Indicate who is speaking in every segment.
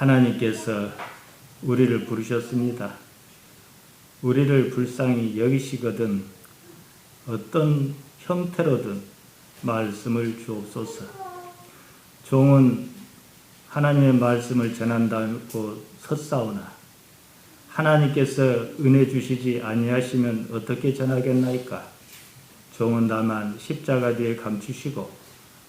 Speaker 1: 하나님께서 우리를 부르셨습니다. 우리를 불쌍히 여기시거든 어떤 형태로든 말씀을 주옵소서. 종은 하나님의 말씀을 전한다고 섰사오나 하나님께서 은혜 주시지 아니하시면 어떻게 전하겠나이까? 종은 다만 십자가 뒤에 감추시고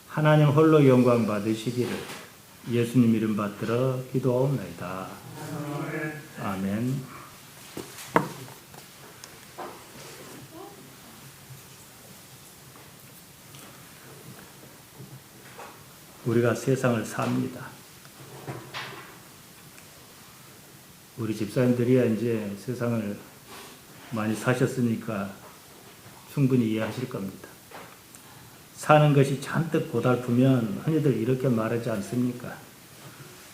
Speaker 1: 하나님 홀로 영광 받으시기를 예수님 이름 받들어 기도하옵나이다. 아멘. 우리가 세상을 삽니다. 우리 집사님들이야 이제 세상을 많이 사셨으니까 충분히 이해하실 겁니다. 사는 것이 잔뜩 고달프면 흔히들 이렇게 말하지 않습니까?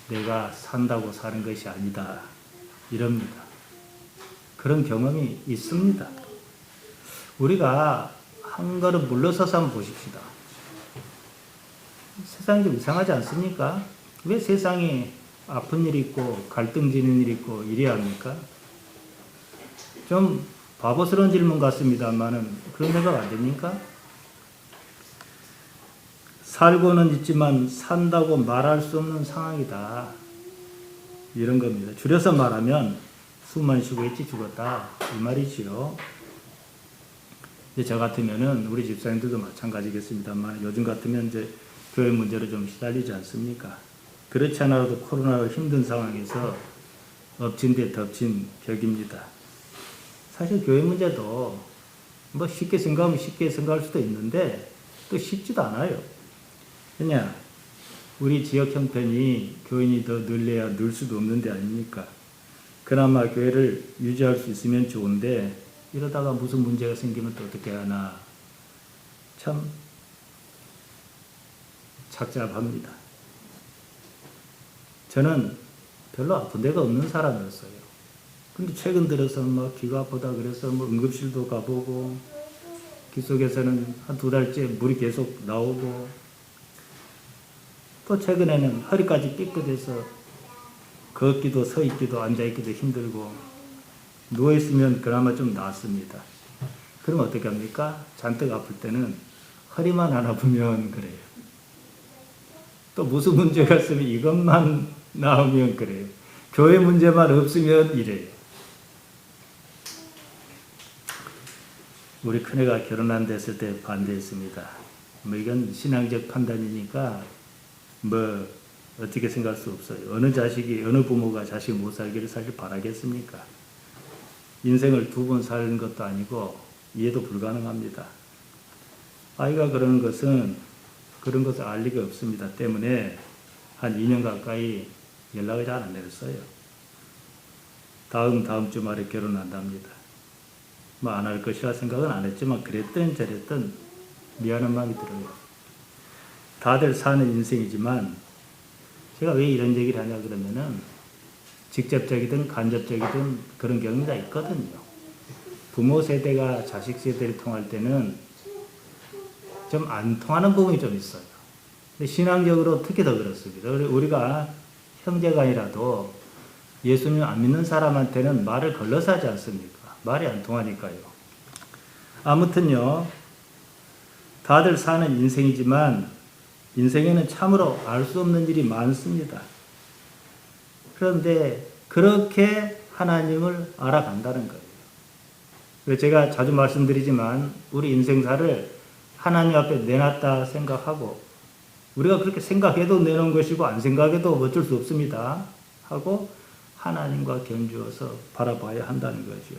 Speaker 1: 내가 산다고 사는 것이 아니다. 이럽니다. 그런 경험이 있습니다. 우리가 한 걸음 물러서서 한번 보십시다. 세상이 좀 이상하지 않습니까? 왜 세상에 아픈 일이 있고 갈등 지는 일이 있고 이래야 합니까? 좀 바보스러운 질문 같습니다만은 그런 생각 안 됩니까? 살고는 있지만 산다고 말할 수 없는 상황이다. 이런 겁니다. 줄여서 말하면 숨만 쉬고 있지 죽었다. 이 말이지요. 저 같으면은 우리 집사님들도 마찬가지겠습니다만 요즘 같으면 이제 교회 문제로 좀 시달리지 않습니까? 그렇지 않아도 코로나로 힘든 상황에서 엎친 데 덮친 격입니다. 사실 교회 문제도 뭐 쉽게 생각하면 쉽게 생각할 수도 있는데 또 쉽지도 않아요. 왜냐? 우리 지역 형편이 교인이 더 늘려야 늘 수도 없는 데 아닙니까? 그나마 교회를 유지할 수 있으면 좋은데 이러다가 무슨 문제가 생기면 또 어떻게 하나 참 착잡합니다. 저는 별로 아픈 데가 없는 사람이었어요. 근데 최근 들어서 막 귀가 아프다 그래서 뭐 응급실도 가보고 귀 속에서는 한 2달째 물이 계속 나오고 또 최근에는 허리까지 삐끗해서 걷기도 서 있기도 앉아 있기도 힘들고 누워 있으면 그나마 좀 낫습니다. 그럼 어떻게 합니까? 잔뜩 아플 때는 허리만 안 아프면 그래요. 또 무슨 문제가 있으면 이것만 나오면 그래요. 교회 문제만 없으면 이래요. 우리 큰애가 결혼 안 됐을 때 반대했습니다. 뭐 이건 신앙적 판단이니까 뭐 어떻게 생각할 수 없어요. 어느 부모가 자식 못 살기를 사실 바라겠습니까? 인생을 2번 사는 것도 아니고 이해도 불가능합니다. 아이가 그러는 것은 그런 것을 알 리가 없습니다. 때문에 한 2년 가까이 연락을 잘 안 했어요. 다음 주말에 결혼한답니다. 뭐 안 할 것이라 생각은 안 했지만 그랬든 저랬든 미안한 마음이 들어요. 다들 사는 인생이지만 제가 왜 이런 얘기를 하냐 그러면은 직접적이든 간접적이든 그런 경험이 다 있거든요. 부모 세대가 자식 세대를 통할 때는 좀 안 통하는 부분이 좀 있어요. 근데 신앙적으로 특히 더 그렇습니다. 우리가 형제간이라도 예수님 안 믿는 사람한테는 말을 걸러서 하지 않습니까? 말이 안 통하니까요. 아무튼요, 다들 사는 인생이지만 인생에는 참으로 알 수 없는 일이 많습니다. 그런데 그렇게 하나님을 알아간다는 거예요. 제가 자주 말씀드리지만 우리 인생사를 하나님 앞에 내놨다 생각하고 우리가 그렇게 생각해도 내놓은 것이고 안 생각해도 어쩔 수 없습니다. 하고 하나님과 견주어서 바라봐야 한다는 거죠.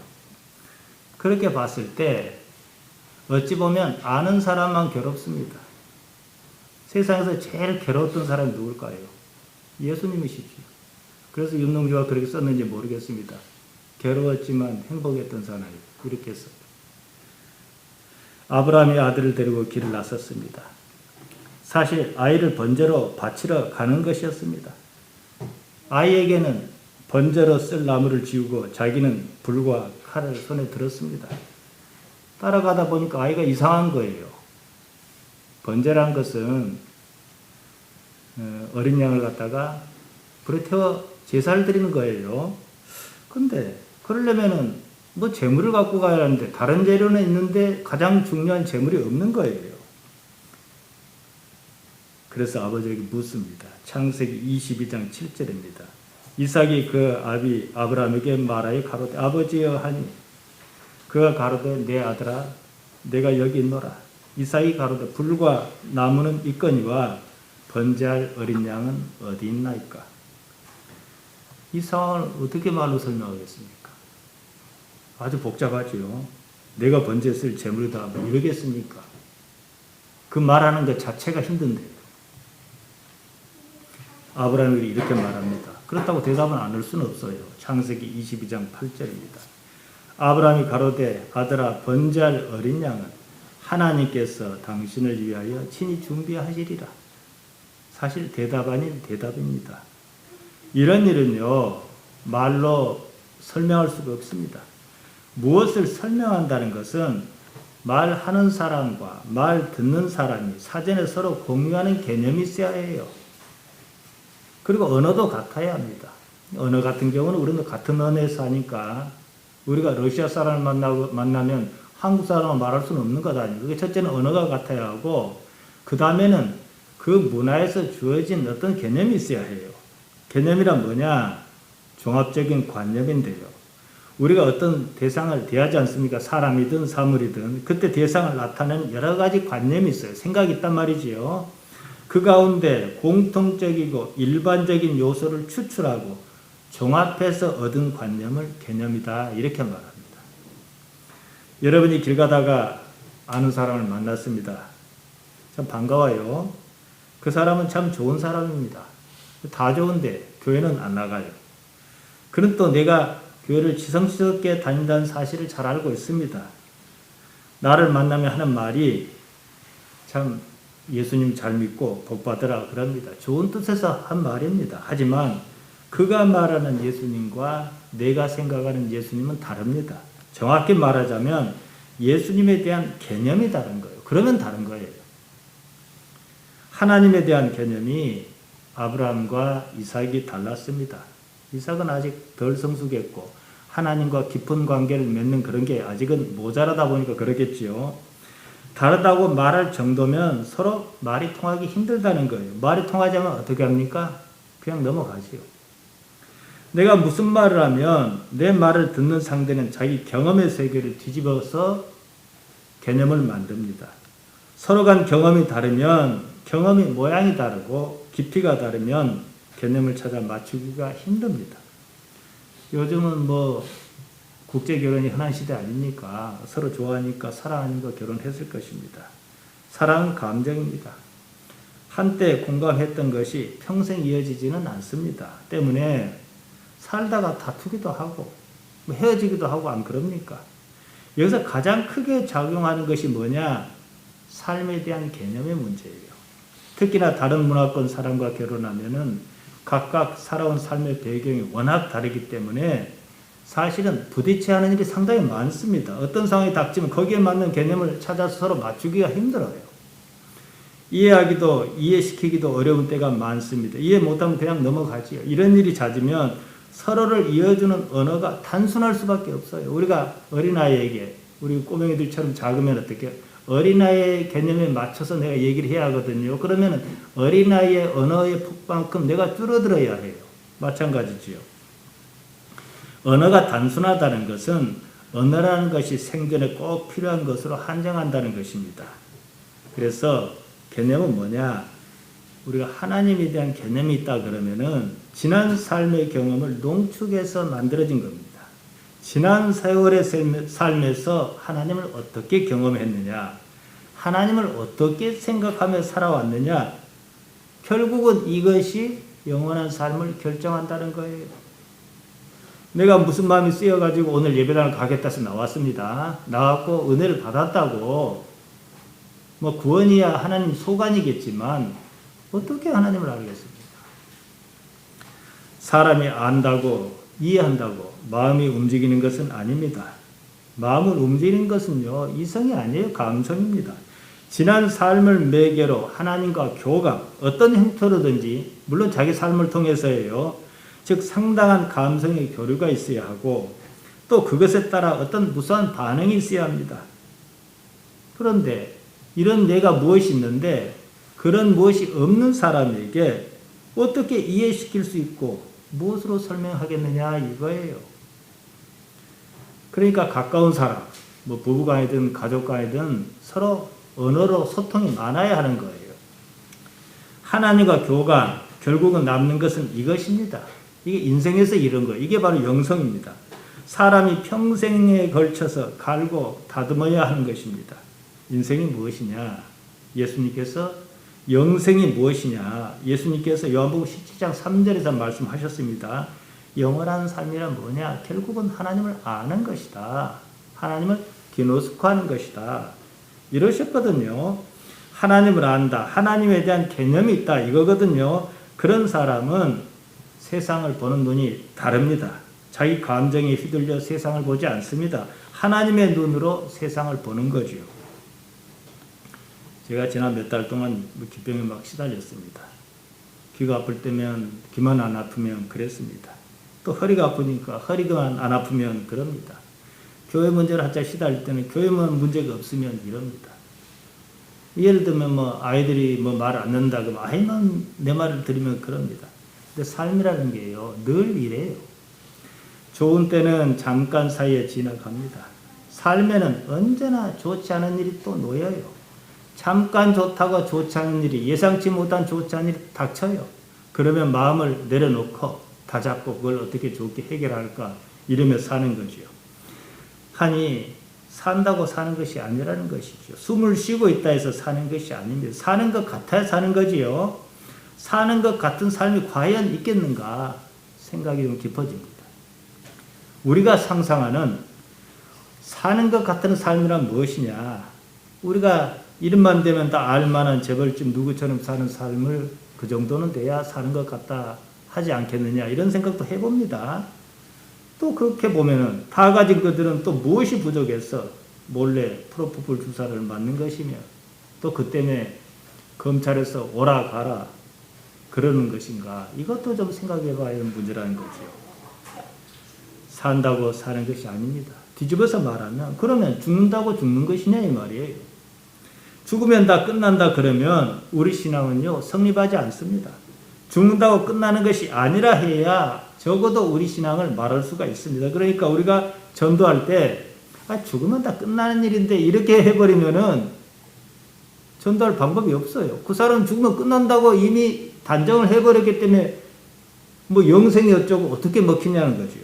Speaker 1: 그렇게 봤을 때 어찌 보면 아는 사람만 괴롭습니다. 세상에서 제일 괴로웠던 사람이 누굴까요? 예수님이시죠. 그래서 윤동주가 그렇게 썼는지 모르겠습니다. 괴로웠지만 행복했던 사나이 이렇게 써요. 아브라함이 아들을 데리고 길을 나섰습니다. 사실 아이를 번제로 바치러 가는 것이었습니다. 아이에게는 번제로 쓸 나무를 지우고 자기는 불과 칼을 손에 들었습니다. 따라가다 보니까 아이가 이상한 거예요. 번제란 것은 어린 양을 갖다가 불에 태워 제사를 드리는 거예요. 근데 그러려면은 뭐 재물을 갖고 가야 하는데 다른 재료는 있는데 가장 중요한 재물이 없는 거예요. 그래서 아버지에게 묻습니다. 창세기 22장 7절입니다. 이삭이 그 아비 아브라함에게 말하여 가로되 아버지여 하니 그가 가로되 내 아들아 내가 여기 있노라. 이삭이 가로되 불과 나무는 있거니와 번제할 어린 양은 어디 있나이까. 이 상황을 어떻게 말로 설명하겠습니까? 아주 복잡하죠. 내가 번제했을 재물이다 뭐 이러겠습니까? 그 말하는 것 자체가 힘든데요. 아브라함이 이렇게 말합니다. 그렇다고 대답은 안 할 수는 없어요. 창세기 22장 8절입니다. 아브라함이 가로되 아들아 번제할 어린 양은 하나님께서 당신을 위하여 친히 준비하시리라. 사실 대답 아닌 대답입니다. 이런 일은요 말로 설명할 수가 없습니다. 무엇을 설명한다는 것은 말하는 사람과 말 듣는 사람이 사전에 서로 공유하는 개념이 있어야 해요. 그리고 언어도 같아야 합니다. 언어 같은 경우는 우리는 같은 언어에서 하니까 우리가 러시아 사람을 만나면 한국 사람을 말할 수는 없는 것 아니에요. 그게 첫째는 언어가 같아야 하고 그 다음에는 그 문화에서 주어진 어떤 개념이 있어야 해요. 개념이란 뭐냐? 종합적인 관념인데요. 우리가 어떤 대상을 대하지 않습니까? 사람이든 사물이든 그때 대상을 나타내는 여러 가지 관념이 있어요. 생각이 있단 말이지요. 그 가운데 공통적이고 일반적인 요소를 추출하고 종합해서 얻은 관념을 개념이다 이렇게 말합니다. 여러분이 길 가다가 아는 사람을 만났습니다. 참 반가워요. 그 사람은 참 좋은 사람입니다. 다 좋은데 교회는 안 나가요. 그는 또 내가 교회를 지성스럽게 다닌다는 사실을 잘 알고 있습니다. 나를 만나면 하는 말이 참 예수님 잘 믿고 복 받으라 그럽니다. 좋은 뜻에서 한 말입니다. 하지만 그가 말하는 예수님과 내가 생각하는 예수님은 다릅니다. 정확히 말하자면 예수님에 대한 개념이 다른 거예요. 그러면 다른 거예요. 하나님에 대한 개념이 아브라함과 이삭이 달랐습니다. 이삭은 아직 덜 성숙했고 하나님과 깊은 관계를 맺는 그런 게 아직은 모자라다 보니까 그러겠지요. 다르다고 말할 정도면 서로 말이 통하기 힘들다는 거예요. 말이 통하자면 어떻게 합니까? 그냥 넘어가지요. 내가 무슨 말을 하면 내 말을 듣는 상대는 자기 경험의 세계를 뒤집어서 개념을 만듭니다. 서로 간 경험이 다르면 경험이 모양이 다르고 깊이가 다르면 개념을 찾아 맞추기가 힘듭니다. 요즘은 뭐 국제 결혼이 흔한 시대 아닙니까? 서로 좋아하니까 사랑하니까 결혼했을 것입니다. 사랑은 감정입니다. 한때 공감했던 것이 평생 이어지지는 않습니다. 때문에 살다가 다투기도 하고 헤어지기도 하고 안 그럽니까? 여기서 가장 크게 작용하는 것이 뭐냐? 삶에 대한 개념의 문제예요. 특히나 다른 문화권 사람과 결혼하면은 각각 살아온 삶의 배경이 워낙 다르기 때문에 사실은 부딪혀야 하는 일이 상당히 많습니다. 어떤 상황이 닥치면 거기에 맞는 개념을 찾아서 서로 맞추기가 힘들어요. 이해시키기도 어려운 때가 많습니다. 이해 못하면 그냥 넘어가지요. 이런 일이 잦으면 서로를 이어주는 언어가 단순할 수밖에 없어요. 우리가 어린아이에게 우리 꼬맹이들처럼 작으면 어떻게 어린아이의 개념에 맞춰서 내가 얘기를 해야 하거든요. 그러면 어린아이의 언어의 폭만큼 내가 줄어들어야 해요. 마찬가지지요. 언어가 단순하다는 것은 언어라는 것이 생존에 꼭 필요한 것으로 한정한다는 것입니다. 그래서 개념은 뭐냐? 우리가 하나님에 대한 개념이 있다 그러면은 지난 삶의 경험을 농축해서 만들어진 겁니다. 지난 세월의 삶에서 하나님을 어떻게 경험했느냐? 하나님을 어떻게 생각하며 살아왔느냐? 결국은 이것이 영원한 삶을 결정한다는 거예요. 내가 무슨 마음이 쓰여가지고 오늘 예배당을 가겠다 해서 나왔습니다. 나왔고 은혜를 받았다고 뭐 구원이야 하나님 소관이겠지만 어떻게 하나님을 알겠습니까? 사람이 안다고 이해한다고 마음이 움직이는 것은 아닙니다. 마음을 움직이는 것은요 이성이 아니에요. 감성입니다. 지난 삶을 매개로 하나님과 교감, 어떤 형태로든지 물론 자기 삶을 통해서예요. 즉 상당한 감성의 교류가 있어야 하고 또 그것에 따라 어떤 무수한 반응이 있어야 합니다. 그런데 이런 내가 무엇이 있는데 그런 무엇이 없는 사람에게 어떻게 이해시킬 수 있고 무엇으로 설명하겠느냐 이거예요. 그러니까 가까운 사람, 뭐 부부간이든 가족간이든 서로 언어로 소통이 많아야 하는 거예요. 하나님과 교감, 결국은 남는 것은 이것입니다. 이게 인생에서 이런 거예요. 이게 바로 영성입니다. 사람이 평생에 걸쳐서 갈고 다듬어야 하는 것입니다. 인생이 무엇이냐? 예수님께서 영생이 무엇이냐? 예수님께서 요한복음 17장 3절에서 말씀하셨습니다. 영원한 삶이란 뭐냐? 결국은 하나님을 아는 것이다. 하나님을 기노스코하는 것이다. 이러셨거든요. 하나님을 안다. 하나님에 대한 개념이 있다. 이거거든요. 그런 사람은 세상을 보는 눈이 다릅니다. 자기 감정에 휘둘려 세상을 보지 않습니다. 하나님의 눈으로 세상을 보는 거죠. 제가 지난 몇 달 동안 기병에 막 시달렸습니다. 귀가 아플 때면 귀만 안 아프면 그랬습니다. 또 허리가 아프니까 허리가 안 아프면 그럽니다. 교회 문제를 한자 시달릴 때는 교회만 문제가 없으면 이럽니다. 예를 들면 뭐 아이들이 뭐 말 안 듣는다 그러면 아이만 내 말을 들으면 그럽니다. 근데 삶이라는 게요 늘 이래요. 좋은 때는 잠깐 사이에 지나갑니다. 삶에는 언제나 좋지 않은 일이 또 놓여요. 잠깐 좋다고 좋지 않은 일이 예상치 못한 좋지 않은 일이 닥쳐요. 그러면 마음을 내려놓고 다잡고 그걸 어떻게 좋게 해결할까 이러며 사는 거죠. 하니 산다고 사는 것이 아니라는 것이죠. 숨을 쉬고 있다 해서 사는 것이 아닙니다. 사는 것 같아야 사는 거지요. 사는 것 같은 삶이 과연 있겠는가 생각이 좀 깊어집니다. 우리가 상상하는 사는 것 같은 삶이란 무엇이냐? 우리가 이름만 되면 다 알만한 재벌집 누구처럼 사는 삶을 그 정도는 돼야 사는 것 같다 하지 않겠느냐 이런 생각도 해봅니다. 또 그렇게 보면은 다 가진 것들은 또 무엇이 부족해서 몰래 프로포폴 주사를 맞는 것이며 또 그 때문에 검찰에서 오라 가라 그러는 것인가 이것도 좀 생각해봐야 하는 문제라는 거죠. 산다고 사는 것이 아닙니다. 뒤집어서 말하면 그러면 죽는다고 죽는 것이냐 이 말이에요. 죽으면 다 끝난다 그러면 우리 신앙은요 성립하지 않습니다. 죽는다고 끝나는 것이 아니라 해야 적어도 우리 신앙을 말할 수가 있습니다. 그러니까 우리가 전도할 때 죽으면 다 끝나는 일인데 이렇게 해버리면은 전도할 방법이 없어요. 그 사람 죽으면 끝난다고 이미 단정을 해버렸기 때문에 뭐 영생이 어쩌고 어떻게 먹히냐는 거죠.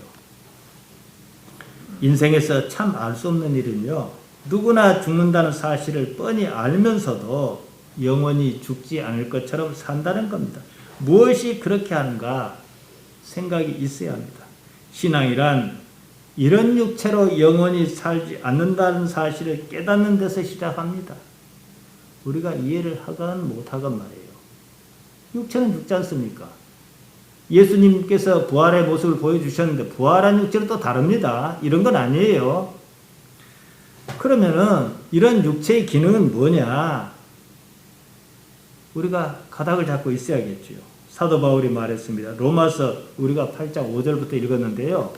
Speaker 1: 인생에서 참 알 수 없는 일은요. 누구나 죽는다는 사실을 뻔히 알면서도 영원히 죽지 않을 것처럼 산다는 겁니다. 무엇이 그렇게 하는가 생각이 있어야 합니다. 신앙이란 이런 육체로 영원히 살지 않는다는 사실을 깨닫는 데서 시작합니다. 우리가 이해를 하건 못하건 말이에요. 육체는 죽지 않습니까? 예수님께서 부활의 모습을 보여주셨는데 부활한 육체는 또 다릅니다. 이런 건 아니에요. 그러면은 이런 육체의 기능은 뭐냐? 우리가 가닥을 잡고 있어야겠죠. 사도 바울이 말했습니다. 로마서 우리가 8장 5절부터 읽었는데요.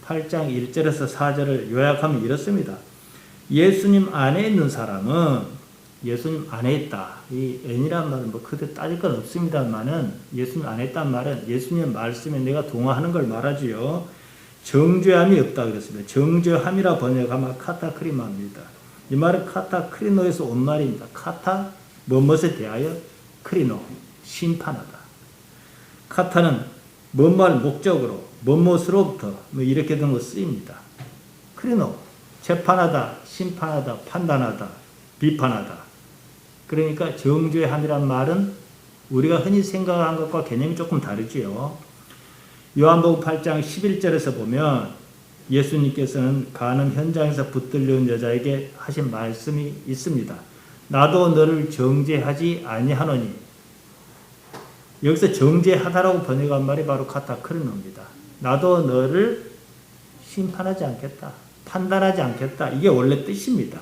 Speaker 1: 8장 1절에서 4절을 요약하면 이렇습니다. 예수님 안에 있는 사람은 예수님 안에 있다. 이 N이란 말은 뭐 그대 따질 건 없습니다만은 예수님 안에 있다는 말은 예수님의 말씀에 내가 동화하는 걸 말하지요. 정죄함이 없다 그랬습니다. 정죄함이라 번역하면 카타크리마입니다. 이 말은 카타크리노에서 온 말입니다. 카타, 무엇에 대하여? 크리노, 심판하다. 카타는 뭔말 목적으로, 무엇으로부터 뭐 이렇게 된 거 쓰입니다. 크리노, 재판하다, 심판하다, 판단하다, 비판하다. 그러니까 정죄함이란 말은 우리가 흔히 생각한 것과 개념이 조금 다르지요. 요한복음 8장 11절에서 보면 예수님께서는 가늠 현장에서 붙들려온 여자에게 하신 말씀이 있습니다. 나도 너를 정죄하지 아니하노니. 여기서 정죄하다라고 번역한 말이 바로 카타크리노입니다. 나도 너를 심판하지 않겠다. 판단하지 않겠다. 이게 원래 뜻입니다.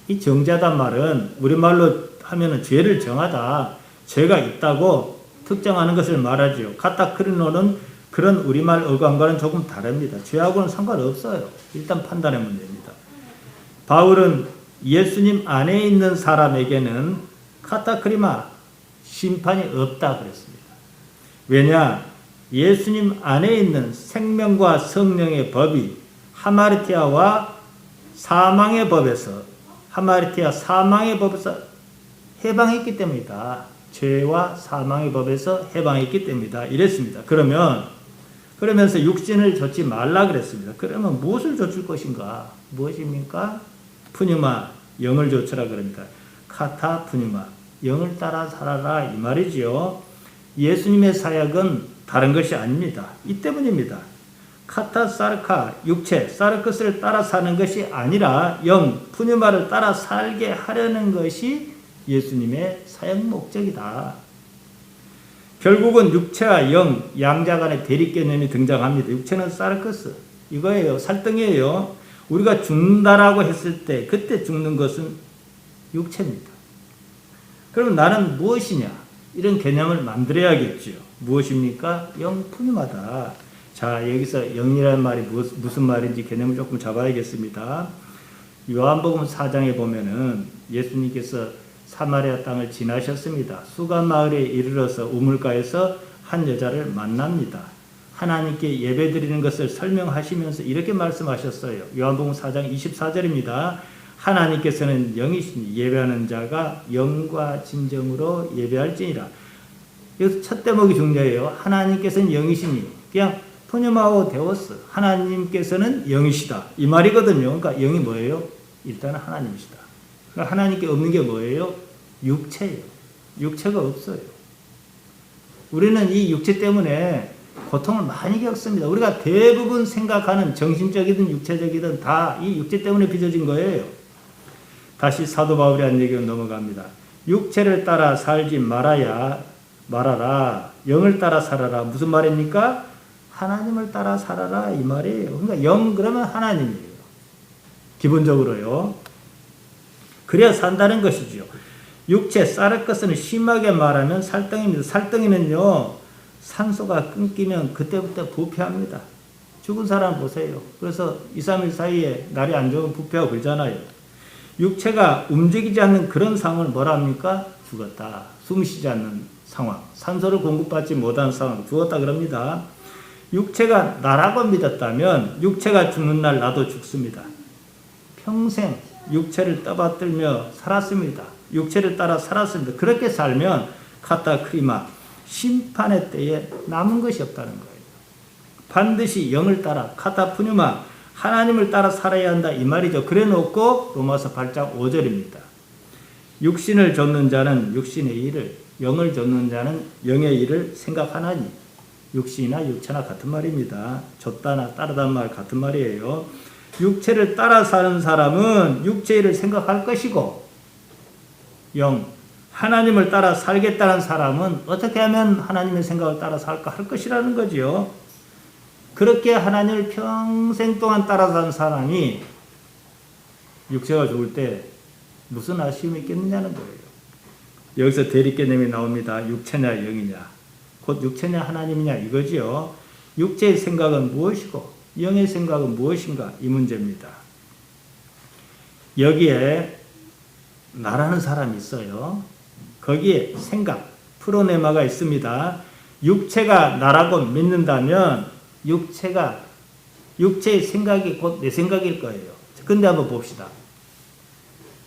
Speaker 1: 이 정죄하단 말은 우리말로 하면은 죄를 정하다, 죄가 있다고 특정하는 것을 말하지요. 카타크리노는 그런 우리말 어감과는 조금 다릅니다. 죄하고는 상관없어요. 일단 판단의 문제입니다. 바울은 예수님 안에 있는 사람에게는 카타크리마, 심판이 없다 그랬습니다. 왜냐? 예수님 안에 있는 생명과 성령의 법이 하마르티아와 사망의 법에서 해방했기 때문이다. 죄와 사망의 법에서 해방했기 때문이다. 이랬습니다. 그러면서 육신을 좇지 말라 그랬습니다. 그러면 무엇을 좇을 것인가? 무엇입니까? 푸뉴마, 영을 좇으라 그럽니다. 카타 푸뉴마, 영을 따라 살아라 이 말이지요. 예수님의 사역은 다른 것이 아닙니다. 이 때문입니다. 카타 사르카, 육체, 사르크스를 따라 사는 것이 아니라 영, 푸뉴마를 따라 살게 하려는 것이 예수님의 사역 목적이다. 결국은 육체와 영, 양자 간의 대립 개념이 등장합니다. 육체는 사르크스, 이거예요. 살덩이에요. 우리가 죽는다라고 했을 때 그때 죽는 것은 육체입니다. 그럼 나는 무엇이냐? 이런 개념을 만들어야겠죠. 무엇입니까? 영 푸뉴마다. 자, 여기서 영이라는 말이 무슨 말인지 개념을 조금 잡아야겠습니다. 요한복음 4장에 보면은 예수님께서 사마리아 땅을 지나셨습니다. 수간 마을에 이르러서 우물가에서 한 여자를 만납니다. 하나님께 예배드리는 것을 설명하시면서 이렇게 말씀하셨어요. 요한복음 4장 24절입니다. 하나님께서는 영이시니 예배하는 자가 영과 진정으로 예배할지니라. 여기서 첫 대목이 중요해요. 하나님께서는 영이시니, 그냥 푸뉴마오 데오스, 하나님께서는 영이시다 이 말이거든요. 그러니까 영이 뭐예요? 일단은 하나님이시다. 그러니까 하나님께 없는 게 뭐예요? 육체예요. 육체가 없어요. 우리는 이 육체 때문에 고통을 많이 겪습니다. 우리가 대부분 생각하는 정신적이든 육체적이든 다 이 육체 때문에 빚어진 거예요. 다시 사도 바울이 한 얘기로 넘어갑니다. 육체를 따라 살지 말아라. 영을 따라 살아라. 무슨 말입니까? 하나님을 따라 살아라 이 말이에요. 그러니까 영 그러면 하나님이에요. 기본적으로요. 그래야 산다는 것이죠. 육체, 사르크스는 심하게 말하면 살덩이입니다. 살덩이는요, 산소가 끊기면 그때부터 부패합니다. 죽은 사람 보세요. 그래서 2, 3일 사이에 날이 안 좋으면 부패하고 그러잖아요. 육체가 움직이지 않는 그런 상황을 뭐라 합니까? 죽었다. 숨 쉬지 않는 상황. 산소를 공급받지 못한 상황. 죽었다 그럽니다. 육체가 나라고 믿었다면 육체가 죽는 날 나도 죽습니다. 평생 육체를 떠받들며 살았습니다. 육체를 따라 살았습니다. 그렇게 살면 카타크리마, 심판의 때에 남은 것이 없다는 거예요. 반드시 영을 따라 카타푸뉴마, 하나님을 따라 살아야 한다 이 말이죠. 그래 놓고 로마서 8장 5절입니다. 육신을 좇는 자는 육신의 일을, 영을 좇는 자는 영의 일을 생각하나니. 육신이나 육체나 같은 말입니다. 좇다나 따르다는 말 같은 말이에요. 육체를 따라 사는 사람은 육체의 일을 생각할 것이고, 영, 하나님을 따라 살겠다는 사람은 어떻게 하면 하나님의 생각을 따라 살까 할 것이라는 거지요. 그렇게 하나님을 평생 동안 따라 산 사람이 육체가 죽을 때 무슨 아쉬움이 있겠느냐는 거예요. 여기서 대립 개념이 나옵니다. 육체냐 영이냐. 곧 육체냐 하나님이냐 이거지요. 육체의 생각은 무엇이고 영의 생각은 무엇인가 이 문제입니다. 여기에 나라는 사람이 있어요. 거기에 생각, 프로네마가 있습니다. 육체가 나라고 믿는다면 육체의 생각이 곧 내 생각일 거예요. 근데 한번 봅시다.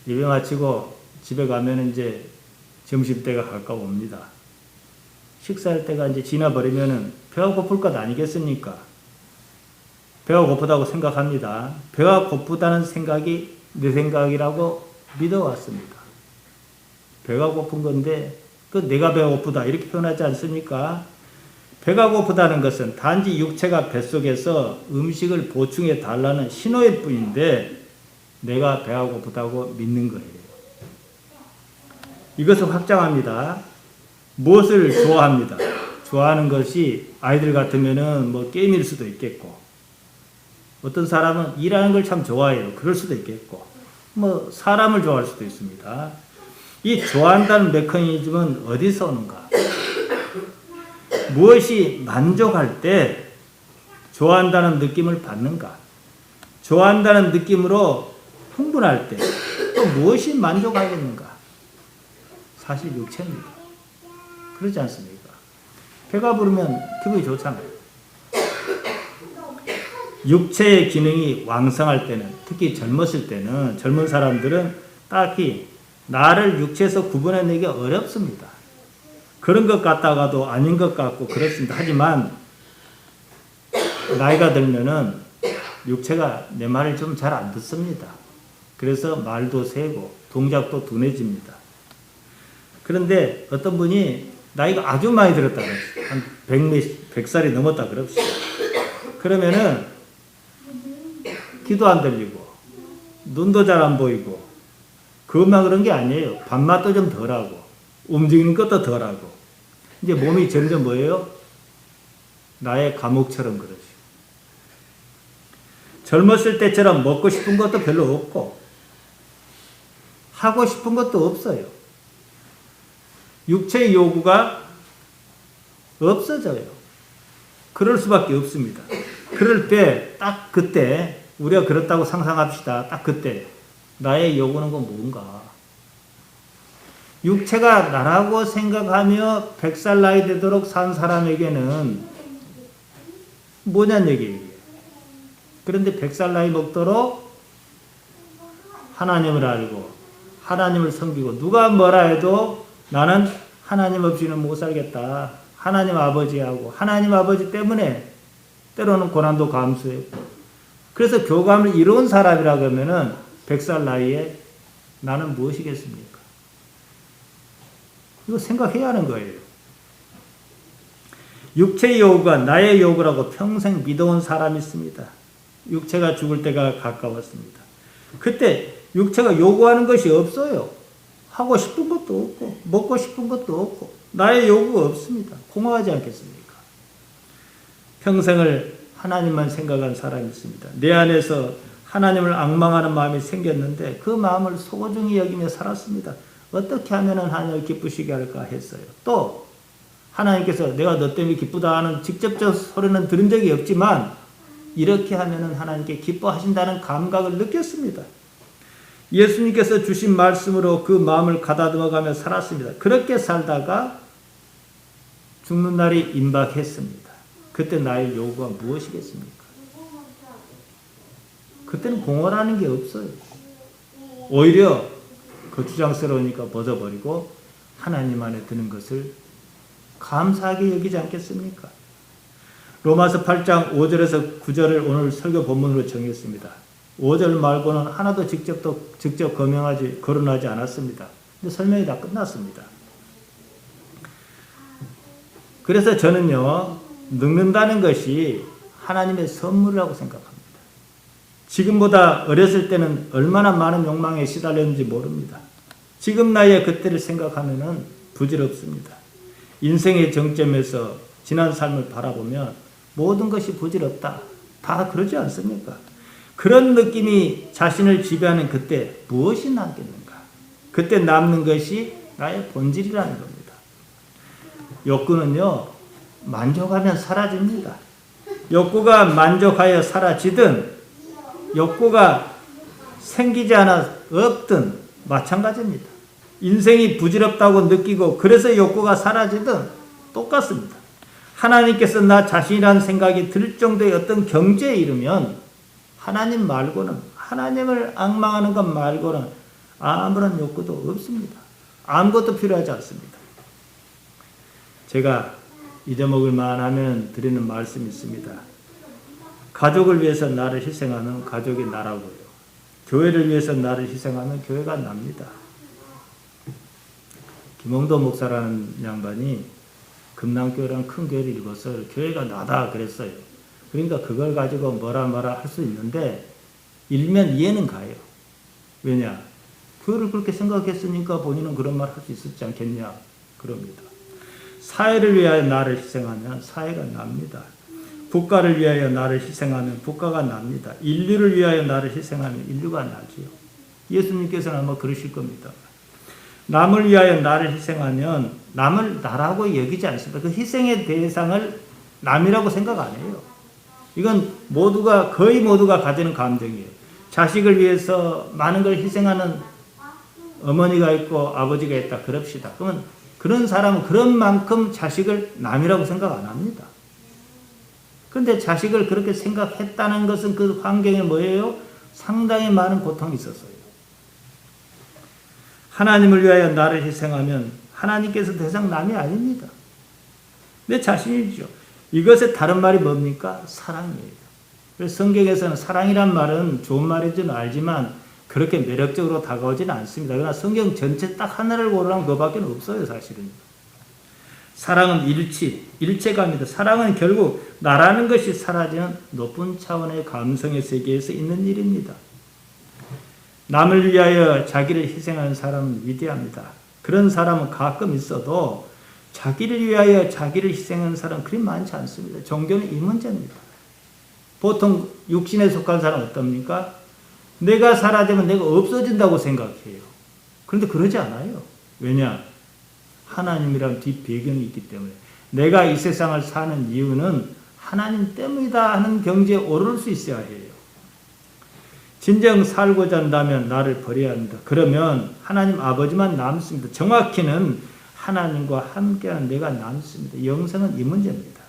Speaker 1: 예배 마치고 집에 가면 이제 점심때가 가까워옵니다. 식사할 때가 이제 지나버리면은 배가 고플 것 아니겠습니까? 배가 고프다고 생각합니다. 배가 고프다는 생각이 내 생각이라고 믿어왔습니다. 배가 고픈 건데 그 내가 배가 고프다 이렇게 표현하지 않습니까? 배가 고프다는 것은 단지 육체가 뱃속에서 음식을 보충해 달라는 신호일 뿐인데 내가 배가 고프다고 믿는 거예요. 이것을 확장합니다. 무엇을 좋아합니다. 좋아하는 것이 아이들 같으면은 뭐 게임일 수도 있겠고, 어떤 사람은 일하는 걸 참 좋아해요. 그럴 수도 있겠고, 뭐 사람을 좋아할 수도 있습니다. 이 좋아한다는 메커니즘은 어디서 오는가? 무엇이 만족할 때 좋아한다는 느낌을 받는가? 좋아한다는 느낌으로 흥분할 때 또 무엇이 만족하겠는가? 사실 육체입니다. 그렇지 않습니까? 배가 부르면 기분이 좋잖아요. 육체의 기능이 왕성할 때는, 특히 젊었을 때는, 젊은 사람들은 딱히 나를 육체에서 구분해내기 어렵습니다. 그런 것 같다가도 아닌 것 같고 그렇습니다. 하지만 나이가 들면은 육체가 내 말을 좀 잘 안 듣습니다. 그래서 말도 세고 동작도 둔해집니다. 그런데 어떤 분이 나이가 아주 많이 들었다 그랬어요. 한 100살이 넘었다 그럽시다. 그러면은 귀도 안 들리고 눈도 잘 안 보이고 그것만 그런 게 아니에요. 밥맛도 좀 덜하고 움직이는 것도 덜하고 이제 몸이 점점 뭐예요? 나의 감옥처럼 그러죠. 젊었을 때처럼 먹고 싶은 것도 별로 없고 하고 싶은 것도 없어요. 육체의 요구가 없어져요. 그럴 수밖에 없습니다. 그럴 때, 딱 그때, 우리가 그렇다고 상상합시다. 딱 그때, 나의 요구는 건 뭔가? 육체가 나라고 생각하며 100살 나이 되도록 산 사람에게는 뭐냐는 얘기예요. 그런데 100살 나이 먹도록 하나님을 알고, 하나님을 섬기고, 누가 뭐라 해도 나는 하나님 없이는 못 살겠다. 하나님 아버지하고 하나님 아버지 때문에 때로는 고난도 감수했고 그래서 교감을 이룬 사람이라고 하면은 100살 나이에 나는 무엇이겠습니까? 이거 생각해야 하는 거예요. 육체의 요구가 나의 요구라고 평생 믿어온 사람이 있습니다. 육체가 죽을 때가 가까웠습니다. 그때 육체가 요구하는 것이 없어요. 하고 싶은 것도 없고 먹고 싶은 것도 없고 나의 요구가 없습니다. 공허하지 않겠습니까? 평생을 하나님만 생각한 사람이 있습니다. 내 안에서 하나님을 앙망하는 마음이 생겼는데 그 마음을 소중히 여기며 살았습니다. 어떻게 하면 하나님을 기쁘시게 할까 했어요. 또 하나님께서 내가 너 때문에 기쁘다 하는 직접적 소리는 들은 적이 없지만 이렇게 하면 하나님께 기뻐하신다는 감각을 느꼈습니다. 예수님께서 주신 말씀으로 그 마음을 가다듬어가며 살았습니다. 그렇게 살다가 죽는 날이 임박했습니다. 그때 나의 요구가 무엇이겠습니까? 그때는 공허라는 게 없어요. 오히려 거추장스러우니까 벗어버리고 하나님 안에 드는 것을 감사하게 여기지 않겠습니까? 로마서 8장 5절에서 9절을 오늘 설교 본문으로 정했습니다. 5절 말고는 하나도 직접 거론하지 않았습니다. 근데 설명이 다 끝났습니다. 그래서 저는요, 늙는다는 것이 하나님의 선물이라고 생각합니다. 지금보다 어렸을 때는 얼마나 많은 욕망에 시달렸는지 모릅니다. 지금 나이에 그때를 생각하면은 부질없습니다. 인생의 정점에서 지난 삶을 바라보면 모든 것이 부질없다. 다 그러지 않습니까? 그런 느낌이 자신을 지배하는 그때 무엇이 남겠는가? 그때 남는 것이 나의 본질이라는 겁니다. 욕구는요, 만족하면 사라집니다. 욕구가 만족하여 사라지든 욕구가 생기지 않아 없든 마찬가지입니다. 인생이 부질없다고 느끼고 그래서 욕구가 사라지든 똑같습니다. 하나님께서 나 자신이라는 생각이 들 정도의 어떤 경지에 이르면 하나님 말고는, 하나님을 앙망하는 것 말고는 아무런 욕구도 없습니다. 아무것도 필요하지 않습니다. 제가 잊어먹을 만하면 드리는 말씀이 있습니다. 가족을 위해서 나를 희생하는 가족이 나라고요. 교회를 위해서 나를 희생하는 교회가 납니다. 김홍도 목사라는 양반이 금남교회라는 큰 교회를 읽어서 교회가 나다 그랬어요. 그러니까 그걸 가지고 뭐라 할 수 있는데 읽으면 이해는 가요. 왜냐? 교회를 그렇게 생각했으니까 본인은 그런 말 할 수 있었지 않겠냐? 그럽니다. 사회를 위하여 나를 희생하면 사회가 납니다. 국가를 위하여 나를 희생하면 국가가 납니다. 인류를 위하여 나를 희생하면 인류가 나지요. 예수님께서는 아마 그러실 겁니다. 남을 위하여 나를 희생하면 남을 나라고 여기지 않습니다. 그 희생의 대상을 남이라고 생각 안 해요. 이건 거의 모두가 가지는 감정이에요. 자식을 위해서 많은 걸 희생하는 어머니가 있고 아버지가 있다 그럽시다. 그러면 그런 사람은 그런 만큼 자식을 남이라고 생각 안 합니다. 그런데 자식을 그렇게 생각했다는 것은 그 환경에 뭐예요? 상당히 많은 고통이 있었어요. 하나님을 위하여 나를 희생하면 하나님께서 더 이상 남이 아닙니다. 내 자신이죠. 이것의 다른 말이 뭡니까? 사랑이에요. 그래서 성경에서는 사랑이란 말은 좋은 말인 줄 알지만 그렇게 매력적으로 다가오지는 않습니다. 그러나 성경 전체 딱 하나를 고르라면 그거밖에 없어요, 사실은. 사랑은 일체감입니다. 사랑은 결국 나라는 것이 사라지는 높은 차원의 감성의 세계에서 있는 일입니다. 남을 위하여 자기를 희생하는 사람은 위대합니다. 그런 사람은 가끔 있어도 자기를 위하여 자기를 희생하는 사람은 그리 많지 않습니다. 종교는 이 문제입니다. 보통 육신에 속한 사람은 어떻습니까? 내가 사라지면 내가 없어진다고 생각해요. 그런데 그러지 않아요. 왜냐? 하나님이란 뒷배경이 있기 때문에. 내가 이 세상을 사는 이유는 하나님 때문이다 하는 경지에 오를 수 있어야 해요. 진정 살고자 한다면 나를 버려야 합니다. 그러면 하나님 아버지만 남습니다. 정확히는 하나님과 함께하는 내가 남습니다. 영생은 이 문제입니다.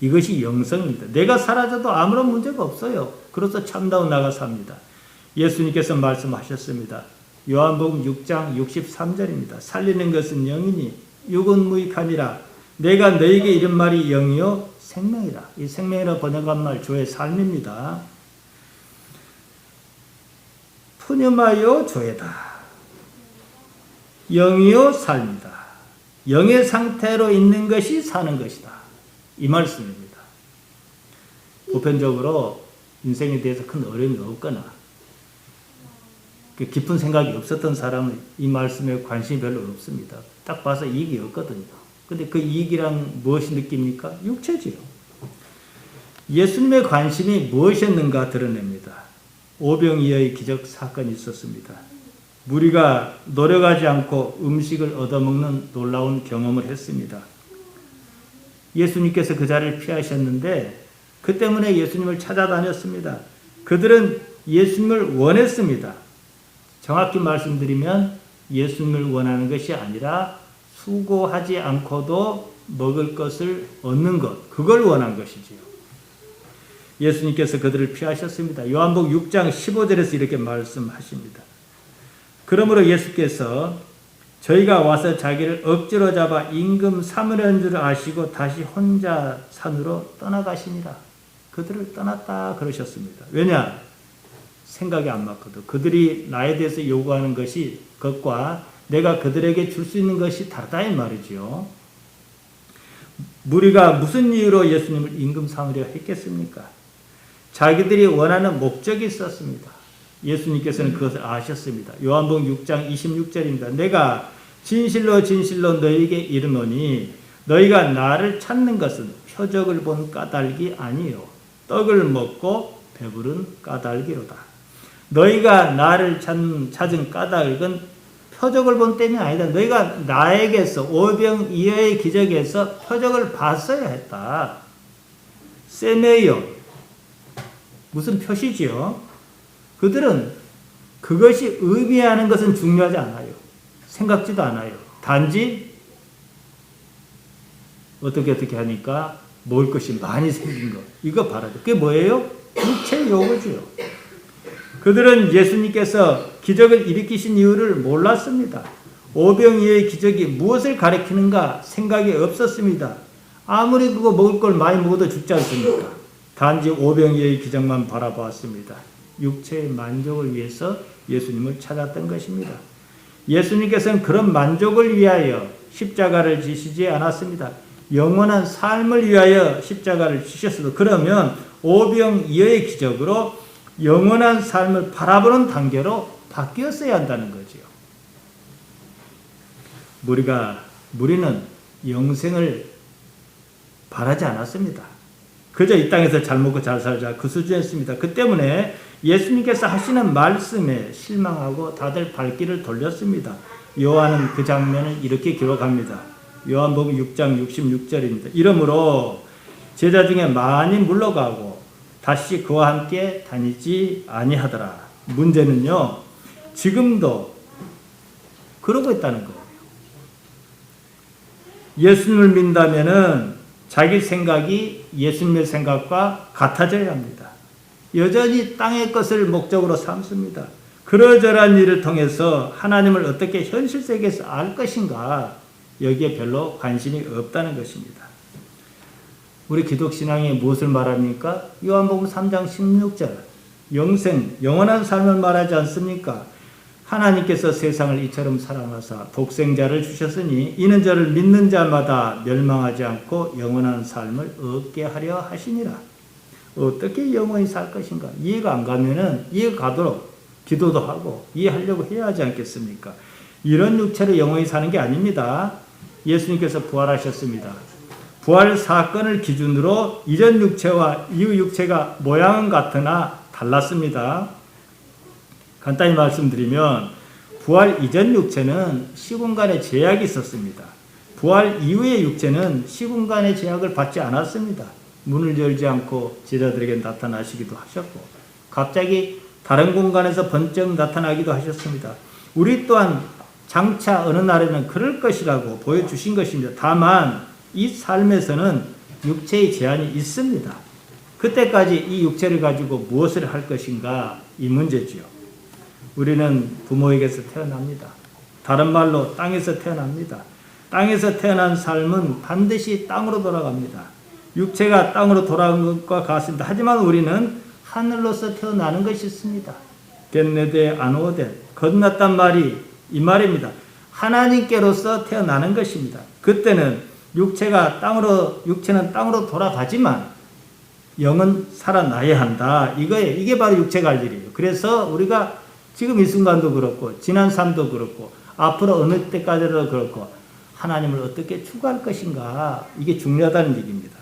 Speaker 1: 이것이 영성입니다. 내가 사라져도 아무런 문제가 없어요. 그래서 참다운 나가 삽니다. 예수님께서 말씀하셨습니다. 요한복음 6장 63절입니다. 살리는 것은 영이니 육은 무익하니라. 내가 너에게 이른 말이 영이요 생명이라. 이 생명이라 번역한 말 주의 삶입니다. 푸념하여 조회다. 영이요 삶이다. 영의 상태로 있는 것이 사는 것이다. 이 말씀입니다. 보편적으로 인생에 대해서 큰 어려움이 없거나 깊은 생각이 없었던 사람은 이 말씀에 관심이 별로 없습니다. 딱 봐서 이익이 없거든요. 근데 그 이익이란 무엇이 느낍니까? 육체지요. 예수님의 관심이 무엇이었는가 드러냅니다. 오병이어의 기적 사건이 있었습니다. 무리가 노력하지 않고 음식을 얻어먹는 놀라운 경험을 했습니다. 예수님께서 그 자리를 피하셨는데 그 때문에 예수님을 찾아다녔습니다. 그들은 예수님을 원했습니다. 정확히 말씀드리면 예수님을 원하는 것이 아니라 수고하지 않고도 먹을 것을 얻는 것, 그걸 원한 것이지요. 예수님께서 그들을 피하셨습니다. 요한복음 6장 15절에서 이렇게 말씀하십니다. 그러므로 예수께서 저희가 와서 자기를 억지로 잡아 임금 삼으려는 줄 아시고 다시 혼자 산으로 떠나가시니라. 그들을 떠났다 그러셨습니다. 왜냐? 생각이 안 맞거든. 그들이 나에 대해서 요구하는 것과 내가 그들에게 줄 수 있는 것이 다르다 이 말이죠. 무리가 무슨 이유로 예수님을 임금 삼으려 했겠습니까? 자기들이 원하는 목적이 있었습니다. 예수님께서는 그것을 아셨습니다. 요한복음 6장 26절입니다. 내가 진실로 진실로 너희에게 이르노니 너희가 나를 찾는 것은 표적을 본 까닭이 아니요 떡을 먹고 배부른 까닭이로다. 너희가 나를 찾은 까닭은 표적을 본 때문이 아니다. 너희가 나에게서 오병이어의 기적에서 표적을 봤어야 했다. 세메요. 무슨 표시지요? 그들은 그것이 의미하는 것은 중요하지 않아요. 생각지도 않아요. 단지 어떻게 하니까 먹을 것이 많이 생긴 것. 이거 바라죠. 그게 뭐예요? 육체의 요구죠. 그들은 예수님께서 기적을 일으키신 이유를 몰랐습니다. 오병이어의 기적이 무엇을 가리키는가 생각이 없었습니다. 아무리 그거 먹을 걸 많이 먹어도 죽지 않습니까? 단지 오병이어의 기적만 바라보았습니다. 육체의 만족을 위해서 예수님을 찾았던 것입니다. 예수님께서는 그런 만족을 위하여 십자가를 지시지 않았습니다. 영원한 삶을 위하여 십자가를 지셨어도 그러면 오병이어의 기적으로 영원한 삶을 바라보는 단계로 바뀌었어야 한다는 거지요. 무리는 영생을 바라지 않았습니다. 그저 이 땅에서 잘 먹고 잘 살자 그 수준이었습니다. 그 때문에 예수님께서 하시는 말씀에 실망하고 다들 발길을 돌렸습니다. 요한은 그 장면을 이렇게 기록합니다. 요한복음 6장 66절입니다. 이러므로 제자 중에 많이 물러가고 다시 그와 함께 다니지 아니하더라. 문제는요, 지금도 그러고 있다는 거예요. 예수님을 믿는다면은 자기 생각이 예수님의 생각과 같아져야 합니다. 여전히 땅의 것을 목적으로 삼습니다. 그러저러한 일을 통해서 하나님을 어떻게 현실 세계에서 알 것인가, 여기에 별로 관심이 없다는 것입니다. 우리 기독신앙이 무엇을 말합니까? 요한복음 3장 16절 영생, 영원한 삶을 말하지 않습니까? 하나님께서 세상을 이처럼 사랑하사 독생자를 주셨으니 이는 저를 믿는 자마다 멸망하지 않고 영원한 삶을 얻게 하려 하시니라. 어떻게 영원히 살 것인가? 이해가 안 가면은 이해가 가도록 기도도 하고 이해하려고 해야 하지 않겠습니까? 이런 육체로 영원히 사는 게 아닙니다. 예수님께서 부활하셨습니다. 부활 사건을 기준으로 이전 육체와 이후 육체가 모양은 같으나 달랐습니다. 간단히 말씀드리면 부활 이전 육체는 시공간의 제약이 있었습니다. 부활 이후의 육체는 시공간의 제약을 받지 않았습니다. 문을 열지 않고 제자들에게 나타나시기도 하셨고 갑자기 다른 공간에서 번쩍 나타나기도 하셨습니다. 우리 또한 장차 어느 날에는 그럴 것이라고 보여주신 것입니다. 다만 이 삶에서는 육체의 제한이 있습니다. 그때까지 이 육체를 가지고 무엇을 할 것인가, 이 문제지요. 우리는 부모에게서 태어납니다. 다른 말로 땅에서 태어납니다. 땅에서 태어난 삶은 반드시 땅으로 돌아갑니다. 육체가 땅으로 돌아간 것과 같습니다. 하지만 우리는 하늘로서 태어나는 것이 있습니다. 겟네데 아노데, 건넜단 말이 이 말입니다. 하나님께로서 태어나는 것입니다. 그때는 육체는 땅으로 돌아가지만 영은 살아나야 한다. 이거예요. 이게 바로 육체가 할 일이에요. 그래서 우리가 지금 이 순간도 그렇고 지난 삶도 그렇고 앞으로 어느 때까지도 그렇고 하나님을 어떻게 추구할 것인가, 이게 중요하다는 얘기입니다.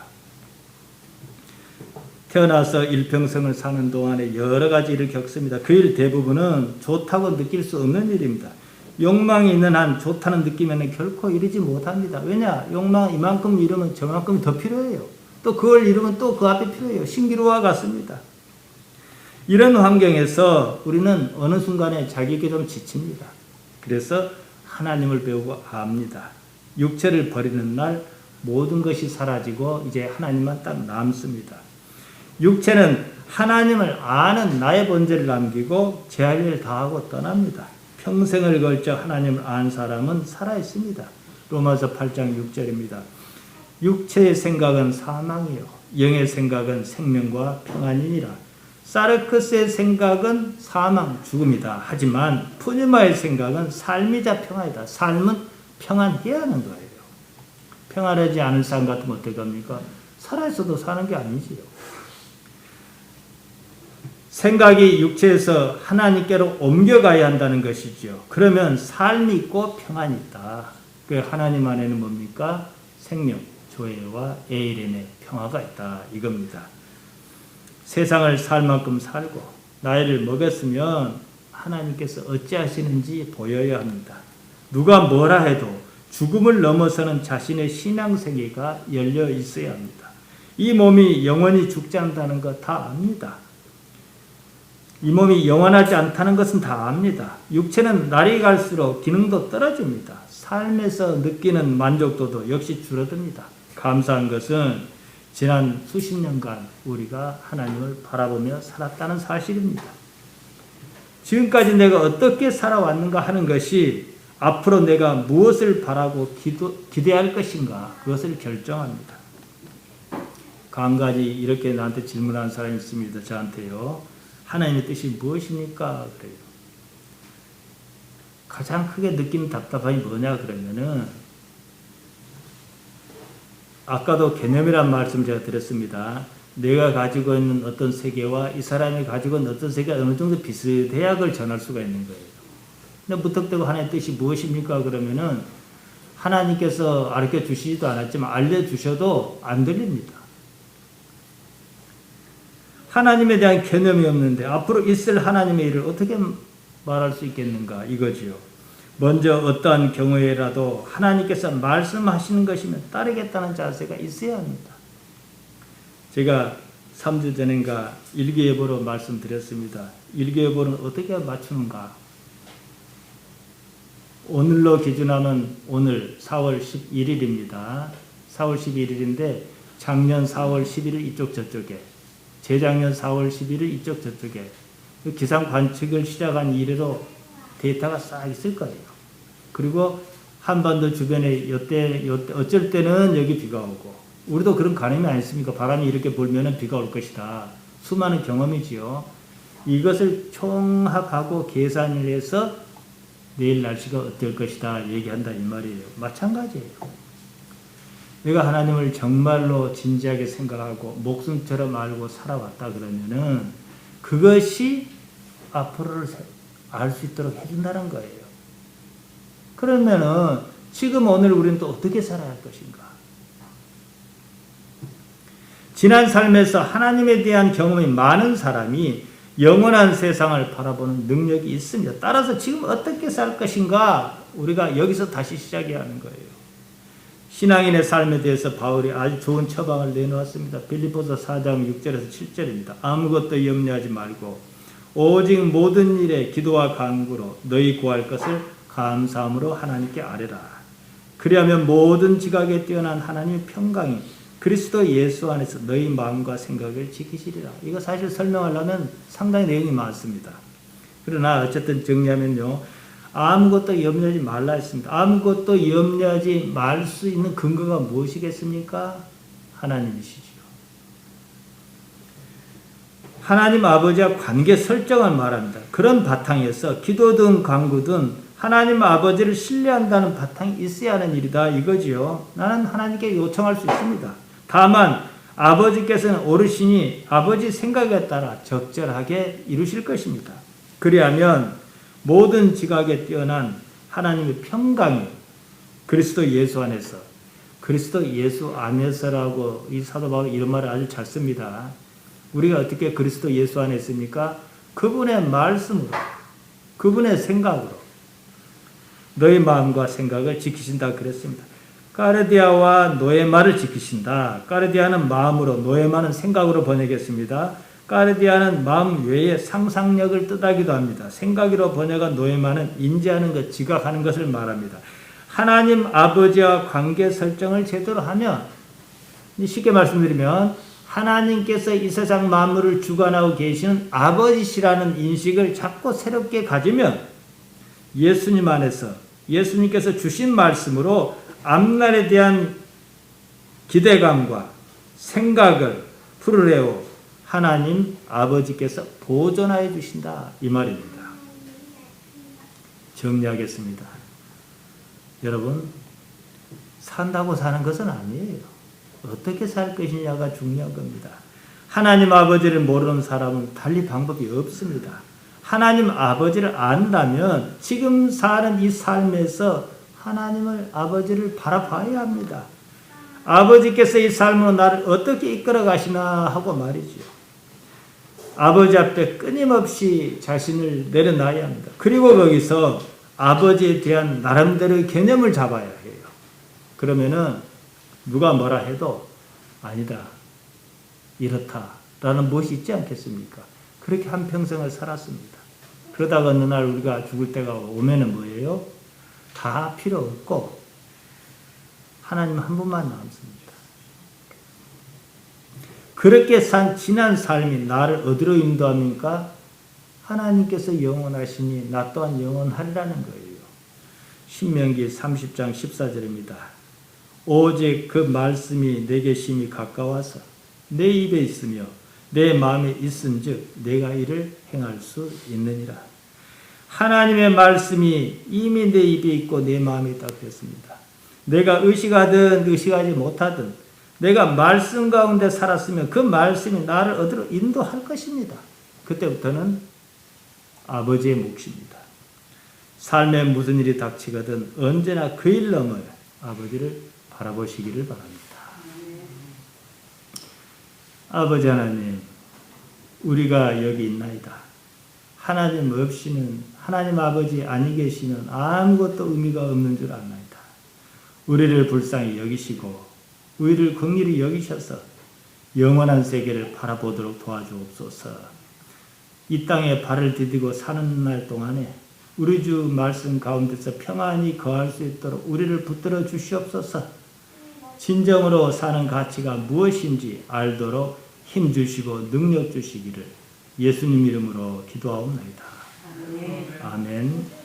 Speaker 1: 태어나서 일평생을 사는 동안에 여러 가지 일을 겪습니다. 그 일 대부분은 좋다고 느낄 수 없는 일입니다. 욕망이 있는 한 좋다는 느낌에는 결코 이르지 못합니다. 왜냐? 욕망 이만큼 이루면 저만큼 더 필요해요. 또 그걸 이루면 또 그 앞에 필요해요. 신기루와 같습니다. 이런 환경에서 우리는 어느 순간에 자기에게 좀 지칩니다. 그래서 하나님을 배우고 압니다. 육체를 버리는 날 모든 것이 사라지고 이제 하나님만 딱 남습니다. 육체는 하나님을 아는 나의 본질을 남기고 제 할 일을 다 하고 떠납니다. 평생을 걸쳐 하나님을 아는 사람은 살아있습니다. 로마서 8장 6절입니다. 육체의 생각은 사망이요 영의 생각은 생명과 평안이니라. 사르크스의 생각은 사망, 죽음이다. 하지만 푸니마의 생각은 삶이자 평안이다. 삶은 평안해야 하는 거예요. 평안하지 않은 삶 같으면 어떻게 합니까? 살아있어도 사는 게 아니지요. 생각이 육체에서 하나님께로 옮겨가야 한다는 것이죠. 그러면 삶이 있고 평안이 있다. 그 하나님 안에는 뭡니까? 생명, 조회와 에이렌의 평화가 있다. 이겁니다. 세상을 살 만큼 살고 나이를 먹었으면 하나님께서 어찌하시는지 보여야 합니다. 누가 뭐라 해도 죽음을 넘어서는 자신의 신앙 세계가 열려 있어야 합니다. 이 몸이 영원히 죽지 않는다는 거 다 압니다. 이 몸이 영원하지 않다는 것은 다 압니다. 육체는 날이 갈수록 기능도 떨어집니다. 삶에서 느끼는 만족도도 역시 줄어듭니다. 감사한 것은 지난 수십 년간 우리가 하나님을 바라보며 살았다는 사실입니다. 지금까지 내가 어떻게 살아왔는가 하는 것이 앞으로 내가 무엇을 바라고 기대할 것인가, 그것을 결정합니다. 한 가지 이렇게 나한테 질문하는 사람이 있습니다. 저한테요. 하나님의 뜻이 무엇입니까? 그래요. 가장 크게 느끼는 답답함이 뭐냐 그러면은, 아까도 개념이란 말씀 제가 드렸습니다. 내가 가지고 있는 어떤 세계와 이 사람이 가지고 있는 어떤 세계가 어느 정도 비슷해야 그걸 전할 수가 있는 거예요. 근데 무턱대고 하나님의 뜻이 무엇입니까? 그러면은 하나님께서 가르쳐 주시지도 않았지만 알려주셔도 안 들립니다. 하나님에 대한 개념이 없는데 앞으로 있을 하나님의 일을 어떻게 말할 수 있겠는가 이거지요. 먼저 어떠한 경우에라도 하나님께서 말씀하시는 것이면 따르겠다는 자세가 있어야 합니다. 제가 3주 전인가 일기예보로 말씀드렸습니다. 일기예보는 어떻게 맞추는가? 오늘로 기준하면 오늘 4월 11일입니다. 4월 11일인데 작년 4월 11일 이쪽 저쪽에, 재작년 4월 11일 이쪽 저쪽에 기상 관측을 시작한 이래로 데이터가 싹 있을 거예요. 그리고 한반도 주변에 요때 어쩔 때는 여기 비가 오고, 우리도 그런 가늠이 아니습니까? 바람이 이렇게 불면은 비가 올 것이다. 수많은 경험이지요. 이것을 총합하고 계산을 해서 내일 날씨가 어떨 것이다 얘기한다 이 말이에요. 마찬가지예요. 내가 하나님을 정말로 진지하게 생각하고 목숨처럼 알고 살아왔다 그러면은 그것이 앞으로를 알 수 있도록 해준다는 거예요. 그러면은 지금 오늘 우리는 또 어떻게 살아야 할 것인가? 지난 삶에서 하나님에 대한 경험이 많은 사람이 영원한 세상을 바라보는 능력이 있습니다. 따라서 지금 어떻게 살 것인가 우리가 여기서 다시 시작해야 하는 거예요. 신앙인의 삶에 대해서 바울이 아주 좋은 처방을 내놓았습니다. 빌립보서 4장 6절에서 7절입니다. 아무것도 염려하지 말고 오직 모든 일에 기도와 간구로 너희 구할 것을 감사함으로 하나님께 아뢰라. 그리하면 모든 지각에 뛰어난 하나님의 평강이 그리스도 예수 안에서 너희 마음과 생각을 지키시리라. 이거 사실 설명하려면 상당히 내용이 많습니다. 그러나 어쨌든 정리하면요. 아무것도 염려하지 말라 했습니다. 아무것도 염려하지 말 수 있는 근거가 무엇이겠습니까? 하나님이시죠. 하나님 아버지와 관계 설정을 말합니다. 그런 바탕에서 기도든 간구든 하나님 아버지를 신뢰한다는 바탕이 있어야 하는 일이다 이거지요. 나는 하나님께 요청할 수 있습니다. 다만 아버지께서는 오르시니 아버지 생각에 따라 적절하게 이루실 것입니다. 그리하면 모든 지각에 뛰어난 하나님의 평강이 그리스도 예수 안에서, 그리스도 예수 안에서라고 이 사도 바울이 이런 말을 아주 잘 씁니다. 우리가 어떻게 그리스도 예수 안에 있습니까? 그분의 말씀으로, 그분의 생각으로 너희 마음과 생각을 지키신다 그랬습니다. 까르디아와 노에마를 지키신다. 까르디아는 마음으로, 노에마는 생각으로 번역했습니다. 까르디아는 마음 외에 상상력을 뜻하기도 합니다. 생각으로 번역한 노에마는 인지하는 것, 지각하는 것을 말합니다. 하나님 아버지와 관계 설정을 제대로 하면, 쉽게 말씀드리면 하나님께서 이 세상 만물을 주관하고 계시는 아버지시라는 인식을 자꾸 새롭게 가지면 예수님 안에서 예수님께서 주신 말씀으로 앞날에 대한 기대감과 생각을 풀으래오 하나님 아버지께서 보존하여 주신다 이 말입니다. 정리하겠습니다. 여러분, 산다고 사는 것은 아니에요. 어떻게 살 것이냐가 중요한 겁니다. 하나님 아버지를 모르는 사람은 달리 방법이 없습니다. 하나님 아버지를 안다면 지금 사는 이 삶에서 하나님을 아버지를 바라봐야 합니다. 아버지께서 이 삶으로 나를 어떻게 이끌어 가시나 하고 말이죠. 아버지 앞에 끊임없이 자신을 내려놔야 합니다. 그리고 거기서 아버지에 대한 나름대로의 개념을 잡아야 해요. 그러면은 누가 뭐라 해도 아니다, 이렇다라는 무엇이 있지 않겠습니까? 그렇게 한평생을 살았습니다. 그러다가 어느 날 우리가 죽을 때가 오면은 뭐예요? 다 필요 없고 하나님 한 분만 남습니다. 그렇게 산 지난 삶이 나를 어디로 인도합니까? 하나님께서 영원하시니 나 또한 영원하리라는 거예요. 신명기 30장 14절입니다. 오직 그 말씀이 내게 심히 가까워서 내 입에 있으며 내 마음에 있은즉 내가 이를 행할 수 있느니라. 하나님의 말씀이 이미 내 입에 있고 내 마음에 있다고 했습니다. 내가 의식하든 의식하지 못하든 내가 말씀 가운데 살았으면 그 말씀이 나를 어디로 인도할 것입니다. 그때부터는 아버지의 몫입니다. 삶에 무슨 일이 닥치거든 언제나 그 일 넘어 아버지를 바라보시기를 바랍니다. 아버지 하나님, 우리가 여기 있나이다. 하나님 없이는, 하나님 아버지 아니 계시면 아무것도 의미가 없는 줄 압나이다. 우리를 불쌍히 여기시고 우리를 긍휼히 여기셔서 영원한 세계를 바라보도록 도와주옵소서. 이 땅에 발을 디디고 사는 날 동안에 우리 주 말씀 가운데서 평안히 거할 수 있도록 우리를 붙들어 주시옵소서. 진정으로 사는 가치가 무엇인지 알도록 힘 주시고 능력 주시기를 예수님 이름으로 기도하옵나이다. 아멘.